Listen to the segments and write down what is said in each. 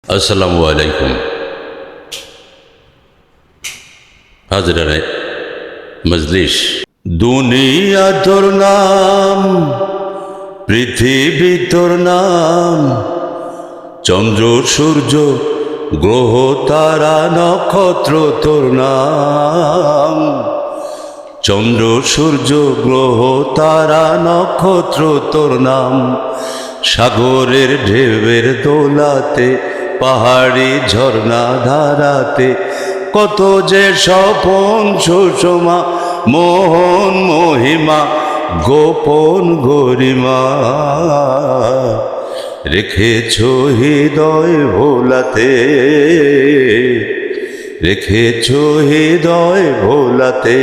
আসসালামু আলাইকুম। হাজরানে মজলিস, দুনিয়া তোর নাম, পৃথিবী তোর নাম, চন্দ্র সূর্য গ্রহ তারা নক্ষত্র তোর নাম, চন্দ্র সূর্য গ্রহ তারা নক্ষত্র তোর নাম, সাগরের ঢেউয়ের দোলাতে, পাহাড়ি ঝর্ণা ধারাতে, কত যে স্বপন সুষমা, মোহন মহিমা, গোপন গরিমা, রেখেছ হৃদয় ভোলাতে, রেখেছ হৃদয় ভোলাতে।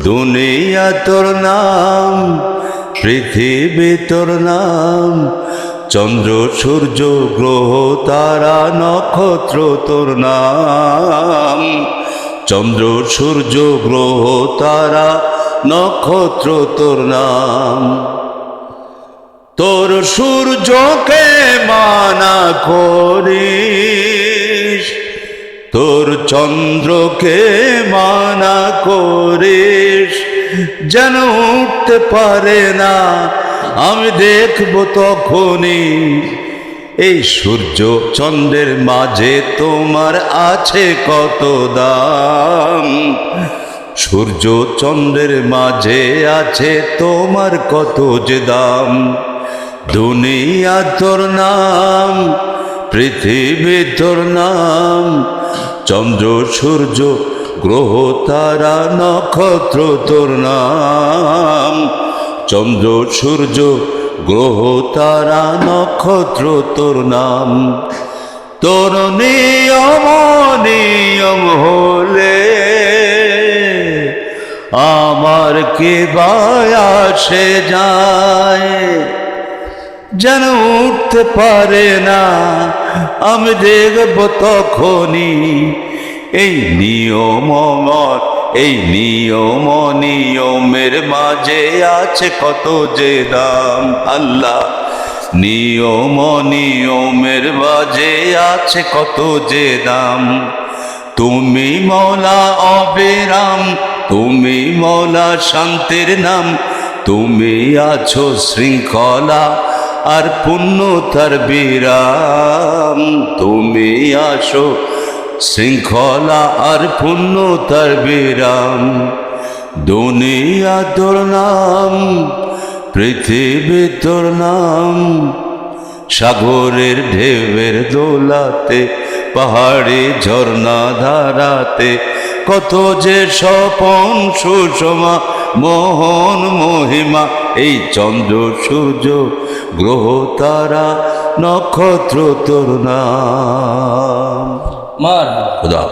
দুনিয়া তোর নাম, পৃথিবী তোর নাম, চন্দ্র সূর্য গ্রহ তারা নক্ষত্র তোর নাম, চন্দ্র সূর্য গ্রহ তারা নক্ষত্র তোর নাম। তোর সূর্যকে মানা করিস, তোর চন্দ্রকে মানা করিস, যেন উঠতে পারে না আমি দেখব তখনই। এই সূর্য চন্দ্রের মাঝে তোমার আছে কত দাম, সূর্য চন্দ্রের মাঝে আছে তোমার কত যে দাম। দুনিয়া তোর নাম, পৃথিবী তোর নাম, চন্দ্র সূর্য গ্রহ তারা নক্ষত্র তোর নাম, চন্দ্র সূর্য গ্রহ তারা নক্ষত্র তোর নাম। তোর নিয়ম নিয়ম হলে আমার কি আসে যায়, যেন উঠতে পারে না আমি দেখব তখনই। এই নিয়ম এই নিয়ম নিয়মের মাঝে আছে কত যে দাম, আল্লাহ নিয়ম নিয়মের মাঝে আছে কত যে দাম। তুমি মওলা অবিরাম, তুমি মওলা শান্তির নাম, তুমি আছো শৃঙ্খলা আর পূর্ণতার বিরাম, তুমি আছো শৃঙ্খলা আর পূর্ণতার বিরাম। দুনিয়া তোর নাম, পৃথিবী তোর নাম, সাগরের ঢেউয়ের দোলাতে, পাহাড়ি ঝর্ণা ধারাতে, কত যে স্বপন সুষমা, মোহন মহিমা, এই চন্দ্র সূর্য গ্রহ তারা নক্ষত্র তোর নাম। মারহাবা। খুদা।